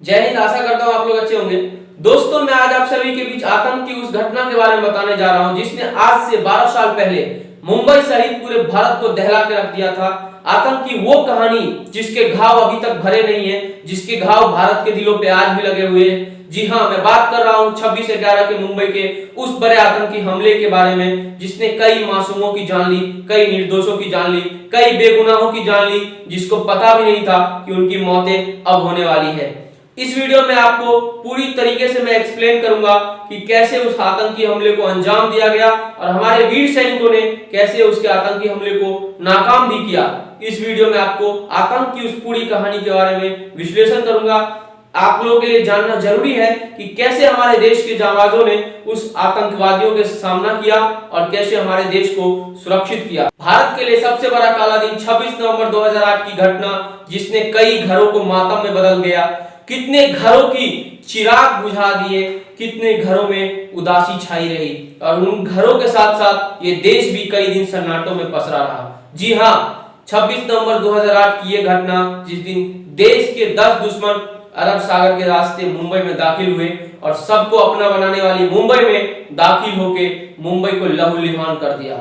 जय हिंद। आशा करता हूँ आप लोग अच्छे होंगे। दोस्तों, मैं आज आप सभी के बीच आतंक की उस घटना के बारे में बताने जा रहा हूँ जिसने आज से 12 साल पहले मुंबई सहित पूरे भारत को दहला के रख दिया था। आतंक की वो कहानी जिसके घाव अभी तक भरे नहीं है, जिसके घाव भारत के दिलों पे आज भी लगे हुए हैं। जी हाँ, मैं बात कर रहा हूँ 26/11 के मुंबई के उस बड़े आतंकी हमले के बारे में जिसने कई मासूमों की जान ली, कई निर्दोषों की जान ली, कई बेगुनाहों की जान ली, जिसको पता भी नहीं था कि उनकी मौतें अब होने वाली है। इस वीडियो में आपको पूरी तरीके से मैं एक्सप्लेन करूंगा कि कैसे उस आतंकी हमले को अंजाम दिया गया और हमारे वीर सैनिकों ने कैसे उसके आतंकी हमले को नाकाम भी किया। इस वीडियो में आपको आतंक की उस पूरी कहानी के बारे में विश्लेषण करूंगा। आप लोगों के लिए जानना जरूरी है कि कैसे हमारे देश के जांबाजों ने उस आतंकवादियों के सामना किया और कैसे हमारे देश को सुरक्षित किया। भारत के लिए सबसे बड़ा काला दिन 26 नवंबर 2008 की घटना जिसने कई घरों को मातम में बदल गया। कितने घरों की चिराग बुझा दिए, कितने घरों में उदासी छाई रही और उन घरों के साथ साथ ये देश भी कई दिन सन्नाटों में पसरा रहा। जी हाँ, 26 नवंबर 2008 की ये घटना जिस दिन देश के 10 दुश्मन अरब सागर के रास्ते मुंबई में दाखिल हुए और सबको अपना बनाने वाली मुंबई में दाखिल होके मुंबई को लहूलुहान कर दिया।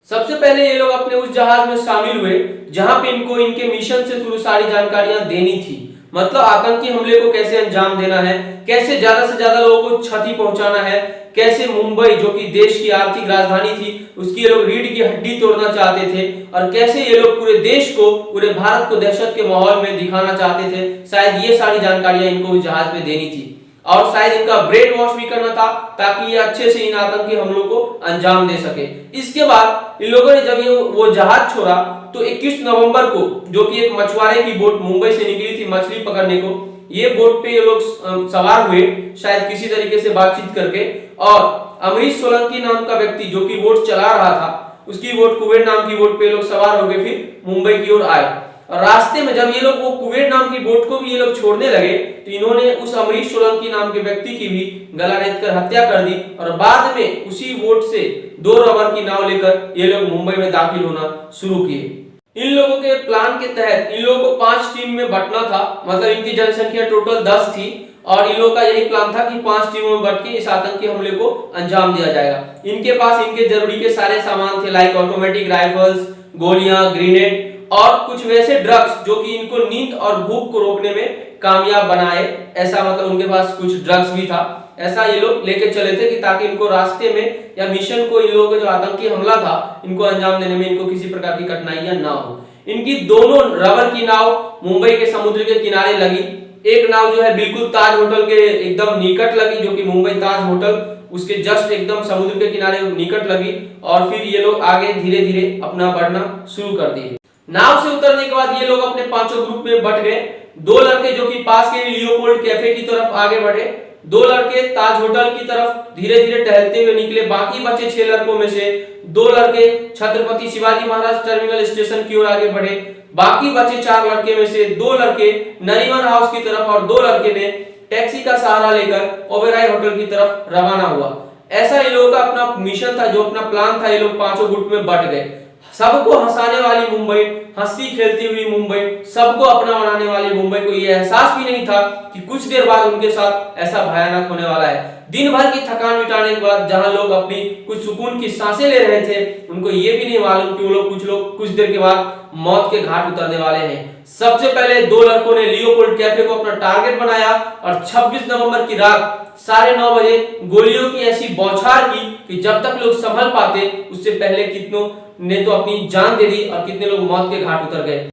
सबसे पहले ये लोग अपने उस जहाज में शामिल हुए जहां पे इनको इनके मिशन से शुरू सारी जानकारियां देनी थी। मतलब आतंकी हमले को कैसे अंजाम देना है, कैसे ज्यादा से ज्यादा लोगों को क्षति पहुंचाना है, कैसे मुंबई जो कि देश की आर्थिक राजधानी थी उसकी ये लोग रीढ़ की हड्डी तोड़ना चाहते थे और कैसे ये लोग पूरे देश को, पूरे भारत को दहशत के माहौल में दिखाना चाहते थे। शायद ये सारी जानकारियां इनको उस जहाज में देनी थी और शायद इनका ब्रेन वॉश भी करना था ताकि ये अच्छे से इन आतंकी हमलों को अंजाम दे सके। इसके बाद इन लोगों ने जब ये वो जहाज छोड़ा तो 21 नवंबर को, जो कि एक मछुआरे की बोट मुंबई से निकली थी मछली पकड़ने को, ये बोट पे ये लोग सवार हुए शायद किसी तरीके से बातचीत करके। और अमरीश सोलंकी नाम का व्यक्ति जो कि बोट चला रहा था, उसकी बोट कुबेर नाम की बोट पे ये लोग सवार हो गए, फिर मुंबई की ओर आए। और रास्ते में जब ये लोग वो कुबेर नाम की बोट को भी ये लोग छोड़ने लगे तो इन्होंने उस अमरीश सोलंकी नाम के व्यक्ति की भी गला रेत कर हत्या कर दी और बाद में उसी बोट से 2 रबर की नाव लेकर ये लोग मुंबई में दाखिल होना शुरू किए। इन लोगों के प्लान के तहत इन लोगों को 5 टीम में बंटना था। मतलब इनकी जनसंख्या टोटल 10 थी और इन लोगों का यही प्लान था कि 5 टीमों में बंट के इस आतंकी हमले को अंजाम दिया जाएगा। इनके पास इनके जरूरी के सारे सामान थे, लाइक ऑटोमेटिक राइफल्स, गोलियां, ग्रेनेड और कुछ वैसे ड्रग्स जो कि इनको नींद और भूख को रोकने में कामयाब बनाए। ऐसा मतलब उनके पास कुछ ड्रग्स भी था। ऐसा ये लोग लेके चले थे कि ताकि इनको रास्ते में या मिशन को, इन लोगों का जो आतंकी हमला था, इनको अंजाम देने में इनको किसी प्रकार की कठिनाइयां ना हो। इनकी दोनों रबर की नाव मुंबई के समुद्र के किनारे लगी। एक नाव जो है बिल्कुल ताज होटल के एकदम निकट लगी, जो कि मुंबई ताज होटल उसके जस्ट एकदम समुद्र के किनारे निकट लगी। और फिर ये लोग आगे धीरे धीरे अपना बढ़ना शुरू कर दिए। नाव से उतरने के बाद ये लोग अपने 5 ग्रुप में बट गए। 2 लड़के जो कि पास के लियोपोल्ड कैफे की तरफ आगे बढ़े, 2 लड़के ताज होटल की तरफ धीरे धीरे टहलते हुए निकले। बाकी बचे 6 लड़कों में से 2 लड़के छत्रपति शिवाजी महाराज टर्मिनल स्टेशन की ओर आगे बढ़े। बाकी बचे 4 लड़के में से 2 लड़के नरीमन हाउस की तरफ और 2 लड़के ने टैक्सी का सहारा लेकर ओबेरॉय होटल की तरफ रवाना हुआ। ऐसा ये लोगों का अपना मिशन था, जो अपना प्लान था। ये लोग 5 ग्रुप में बट गए। सबको हंसाने वाली मुंबई, हंसी खेलती हुई मुंबई, सबको अपना बनाने वाली मुंबई को यह एहसास भी नहीं था कि कुछ देर बाद उनके साथ ऐसा भयानक होने वाला है। दिन भर की थकान मिटाने के बाद जहां लोग अपनी कुछ सुकून की सांसें ले रहे थे, उनको ये भी नहीं मालूम कि वो लोग कुछ देर के बाद मौत के घाट उतरने वाले हैं। सबसे पहले 2 लड़कों ने लियोपोल्ड कैफे को अपना टारगेट बनाया और 26 नवंबर की रात 9:30 बजे गोलियों की ऐसी बौछार की कि जब तक लोग संभल पाते उससे पहले कितनों ने तो अपनी जान दे दी और कितने लोग मौत के घाट उतर गए।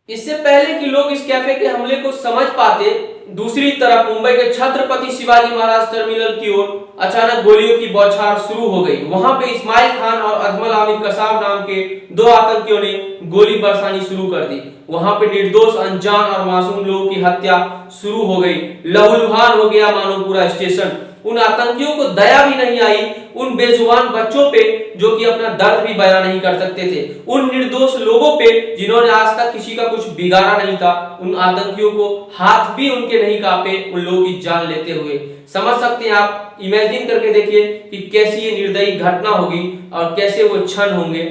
इससे पहले कि लोग इस कैफे के हमले को समझ पाते, दूसरी तरफ मुंबई के छत्रपति शिवाजी महाराज टर्मिनल की ओर अचानक गोलियों की बौछार शुरू हो गई। वहां पे इस्माइल खान और अजमल आमिर कसाब नाम के 2 आतंकियों ने गोली बरसानी शुरू कर दी। वहां पे निर्दोष, अनजान और मासूम लोगों की हत्या शुरू हो गई। लहूलुहान हो गया मानो पूरा स्टेशन। उन आतंकियों को दया भी नहीं आई उन बेजुबान बच्चों पे जो कि अपना दर्द भी बयां नहीं कर सकते थे, उन निर्दोष लोगों पे जिन्होंने आज तक किसी का कुछ बिगाड़ा नहीं था। उन आतंकियों को हाथ भी उनके नहीं कांपे उन लोगों की जान लेते हुए। समझ सकते हैं आप, इमेजिन करके देखिए कि कैसी ये निर्दयी घटना होगी और कैसे वो क्षण होंगे।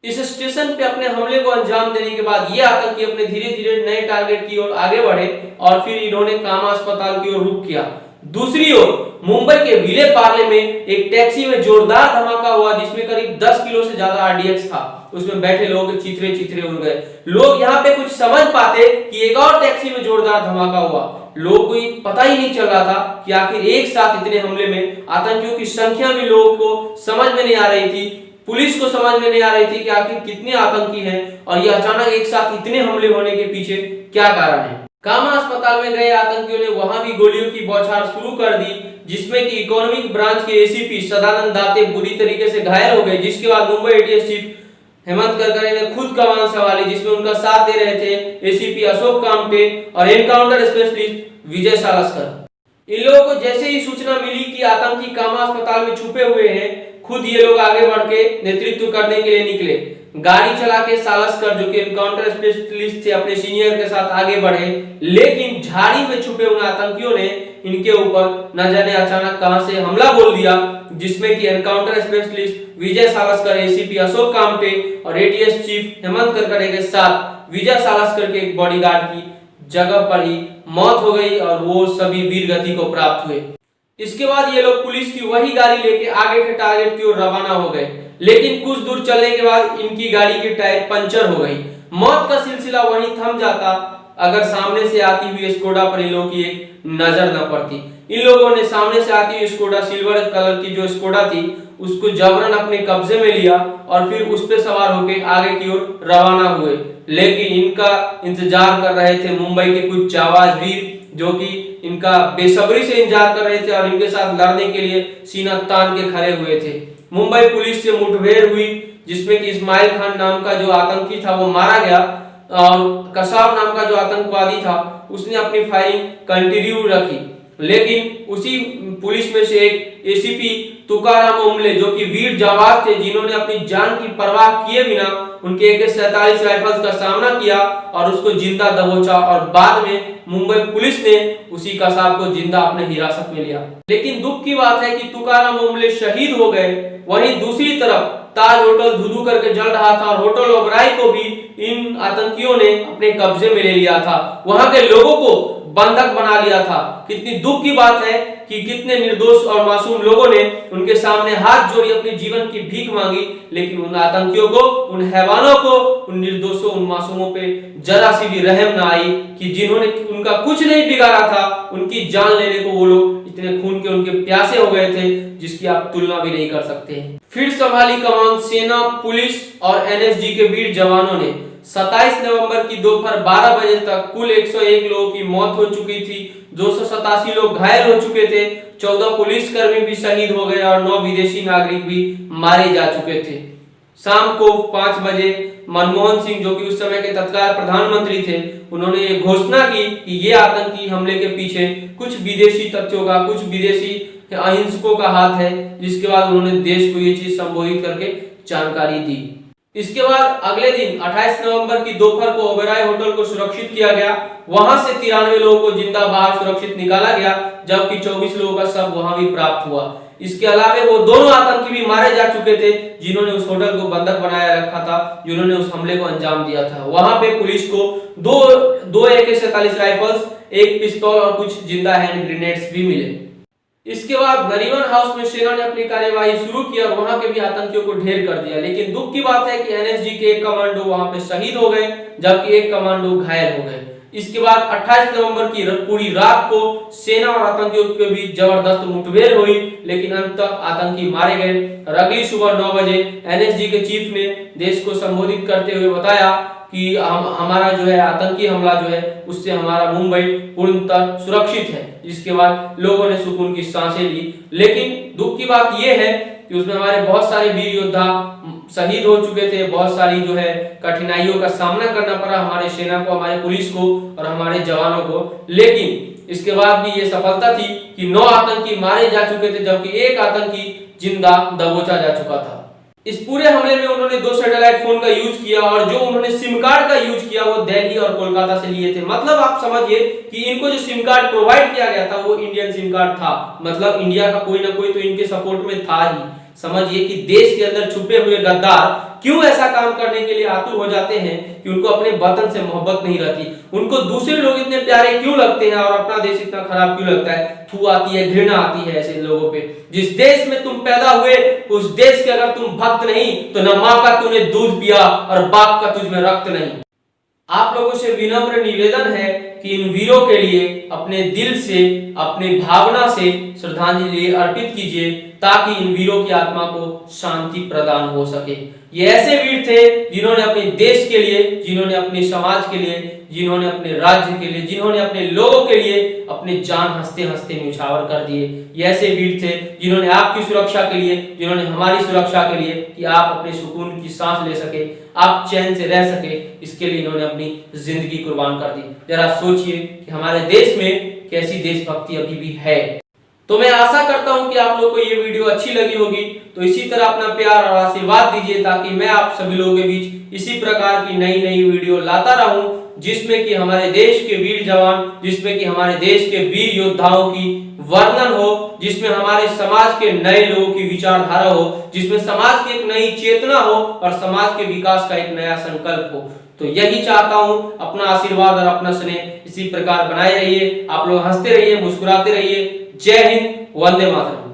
इस स्टेशन पे अपने हमले को अंजाम देने के बाद ये आतंकी अपने धीरे धीरे नए टारगेट की ओर आगे बढ़े और फिर इन्होंने कामा अस्पताल की ओर रुख किया। दूसरी ओर मुंबई के विले पार्ले में एक टैक्सी में जोरदार धमाका हुआ जिसमें करीब 10 किलो से ज्यादा आरडीएक्स था। उसमें बैठे लोग चिथरे चिथरे उड़ गए। लोग यहाँ पे कुछ समझ पाते कि एक और टैक्सी में जोरदार धमाका हुआ। लोग को पता ही नहीं चल रहा था कि आखिर एक साथ इतने हमले में आतंकियों की संख्या भी लोगों को समझ में नहीं आ रही थी। पुलिस को समझ में नहीं आ रही थी कि आखिर कितने आतंकी हैं और ये अचानक एक साथ इतने हमले होने के पीछे क्या कारण है। कामा अस्पताल में गए आतंकियों ने वहां भी गोलियों की बौछार शुरू कर दी, जिसमें कि इकोनॉमिक ब्रांच के एसीपी सदानंद दाते बुरी तरीके से घायल हो गए। जिसके बाद मुंबई एटीएस चीफ हेमंत करकरे ने खुद कमान संभाली, जिसमें उनका साथ दे रहे थे एसीपी अशोक कामटे और एनकाउंटर स्पेशलिस्ट विजय सालस्कर। इन लोगों को जैसे ही सूचना मिली कि आतंकी कामा अस्पताल में छुपे हुए हैं, खुद ये लोग आगे बढ़ के नेतृत्व करने के लिए निकले। गाड़ी चला के सालस्कर जो कि एनकाउंटर स्पेशलिस्ट थे अपने सीनियर के साथ आगे बढ़े, लेकिन झाड़ी में छुपे हुए आतंकियों ने इनके ऊपर न जाने अचानक कहां से हमला बोल दिया, जिसमें कि एनकाउंटर स्पेशलिस्ट विजय सालस्कर, एसीपी अशोक कामटे और एटीएस चीफ हेमंत करकरे के साथ विजय सालस्कर के एक बॉडीगार्ड की जगह पर ही मौत हो गई और वो सभी वीर गति को प्राप्त हुए। इसके बाद ये लोग पुलिस की वही गाड़ी लेके आगे के टारगेट की ओर रवाना हो गए, लेकिन कुछ दूर चलने के बाद इनकी गाड़ी की टायर पंचर हो गई। मौत का सिलसिला वहीं थम जाता अगर सामने से आती हुई स्कोडा पर इन लोगों की एक नजर न पड़ती। इन लोगों ने सामने से आती हुई स्कोडा, सिल्वर कलर की जो स्कोडा थी, उसको जबरन अपने कब्जे में लिया और फिर उस पे सवार होकर आगे की ओर रवाना हुए। लेकिन इनका इंतजार कर रहे थे मुंबई के कुछ जाबाज वीर, जो कि इनका बेसब्री से इंतजार कर रहे थे और इनके साथ लड़ने के लिए सीना तान के खड़े हुए थे। मुंबई पुलिस से मुठभेड़ हुई, जिसमें कि इस्माइल खान नाम का जो आतंकी था वो मारा गया और कसाब नाम का जो आतंकवादी था उसने अपनी फायरिंग कंटिन्यू रखी। लेकिन उसी पुलिस में से एक एसीपी तुकाराम ओमले, जो कि वीर जाबाज थे, जिन्होंने अपनी जान की परवाह किए बिना उनके AK-47 राइफल्स का सामना किया और उसको जिंदा दबोचा और बाद में मुंबई पुलिस ने उसी कसाब को जिंदा अपने हिरासत में लिया। लेकिन दुख की बात है कि तुकाराम ओमले शहीद हो गए। वहीं दूसरी तरफ ताज होटल धुधु करके जल रहा था और होटल ओबराय को भी इन आतंकियों ने अपने कब्जे में ले लिया था। वहां के लोगों को बंधक बना लिया था। कितनी दुख की बात है कि कितने निर्दोष और मासूम लोगों ने उनके सामने हाथ जोड़ी अपने जीवन की भीख मांगी, लेकिन उन आतंकियों को, उन हैवानों को, उन निर्दोषों, उन मासूमों पे जरा सी भी रहम ना आई कि जिन्होंने उनका कुछ नहीं बिगाड़ा था, उनकी जान लेने को वो लोग इतने खून के उनके प्यासे हो गए थे जिसकी आप तुलना भी नहीं कर सकते। फिर संभाली कमान सेना, पुलिस और एनएसजी के वीर जवानों ने। 27 नवंबर की दोपहर 12 बजे तक कुल 101 लोगों की मौत हो चुकी थी, 287 लोग घायल हो चुके थे, 14 पुलिसकर्मी भी शहीद हो गए और 9 विदेशी नागरिक भी मारे जा चुके थे। शाम को 5 बजे मनमोहन सिंह, जो कि उस समय के तत्काल प्रधानमंत्री थे, उन्होंने ये घोषणा की कि ये आतंकी हमले के पीछे कुछ विदेशी तथ्यों का, कुछ विदेशी अहिंसकों का हाथ है, जिसके बाद उन्होंने देश को ये चीज संबोधित करके जानकारी दी। इसके बाद अगले दिन 28 नवंबर की दोपहर को ओबेरॉय होटल को सुरक्षित किया गया। वहां से 93 लोगों को जिंदा बाहर सुरक्षित निकाला गया, जबकि 24 लोगों का शव वहां भी प्राप्त हुआ। इसके अलावा वो दोनों आतंकी भी मारे जा चुके थे जिन्होंने उस होटल को बंधक बनाया रखा था, जिन्होंने उस हमले को अंजाम दिया था। वहां पे पुलिस को दो AK-47 राइफल्स, एक पिस्तौल और कुछ जिंदा हैंड ग्रेनेड्स भी मिले। इसके बाद नरीमन हाउस में सेना ने अपनी कार्यवाही शुरू की और वहां के भी आतंकियों को ढेर कर दिया। लेकिन दुख की बात है कि एनएसजी के एक कमांडो वहां पे शहीद हो गए, जबकि एक कमांडो घायल हो गए। इसके बाद 28 नवंबर की पूरी रात को सेना और आतंकियों के बीच जबरदस्त मुठभेड़ हुई, लेकिन अंततः आतंकी मारे गए। और अगली सुबह 9 बजे एनएसजी के चीफ ने देश को संबोधित करते हुए बताया कि हमारा जो है आतंकी हमला जो है उससे हमारा मुंबई पूर्णतः सुरक्षित है। इसके बाद लोगों ने सुकून की सांसें ली। लेकिन दुख की बात यह है कि उसमें हमारे बहुत सारे वीर योद्धा शहीद हो चुके थे, बहुत सारी जो है कठिनाइयों का सामना करना पड़ा हमारे सेना को, हमारे पुलिस को और हमारे जवानों को। लेकिन इसके बाद भी ये सफलता थी कि 9 आतंकी मारे जा चुके थे, जबकि एक आतंकी जिंदा दबोचा जा चुका था। इस पूरे हमले में उन्होंने 2 सैटेलाइट फोन का यूज किया और जो उन्होंने सिम कार्ड का यूज किया वो दिल्ली और कोलकाता से लिए थे। मतलब आप समझिए कि इनको जो सिम कार्ड प्रोवाइड किया गया था वो इंडियन सिम कार्ड था, मतलब इंडिया का कोई ना कोई तो इनके सपोर्ट में था ही। समझिए कि देश के अंदर छुपे हुए गद्दार क्यों ऐसा काम करने के लिए आतुर हो जाते हैं कि उनको अपने वतन से मोहब्बत नहीं रहती, उनको दूसरे लोग इतने प्यारे क्यों लगते हैं और अपना देश इतना खराब क्यों लगता है। थू आती है, घृणा आती है ऐसे लोगों पे। जिस देश में तुम पैदा हुए उस देश के अगर तुम भक्त नहीं तो न माँ का तूने दूध पिया और बाप का तुझ में रक्त नहीं। आप लोगों से विनम्र निवेदन है कि इन वीरों के लिए अपने दिल से, अपने भावना से श्रद्धांजलि अर्पित कीजिए ताकि इन वीरों की आत्मा को शांति प्रदान हो सके। ये ऐसे वीर थे जिन्होंने अपने देश के लिए, जिन्होंने अपने समाज के लिए, जिन्होंने अपने राज्य के लिए, जिन्होंने अपने लोगों के लिए अपने जान हंसते हंसते न्यौछावर कर दिए। ये ऐसे वीर थे जिन्होंने आपकी सुरक्षा के लिए, जिन्होंने हमारी सुरक्षा के लिए कि आप अपने सुकून की सांस ले सके, आप चैन से रह सके, इसके लिए इन्होंने अपनी जिंदगी कुर्बान कर दी। जरा सोचिए कि हमारे देश में कैसी देशभक्ति अभी भी है। तो मैं आशा करता हूं कि आप लोग को ये वीडियो अच्छी लगी होगी। तो इसी तरह अपना प्यार और आशीर्वाद दीजिए ताकि मैं आप सभी लोगों के बीच इसी प्रकार की नई नई वीडियो लाता रहूं जिसमें कि हमारे देश के वीर जवान, जिसमें कि हमारे देश के वीर योद्धाओं की वर्णन हो, जिसमें हमारे समाज के नए लोगों की विचारधारा हो, जिसमें समाज की एक नई चेतना हो और समाज के विकास का एक नया संकल्प हो। तो यही चाहता हूं, अपना आशीर्वाद और अपना स्नेह इसी प्रकार बनाए रहिए। आप लोग हंसते रहिए, मुस्कुराते रहिए। जय हिंद, वंदे मातरम।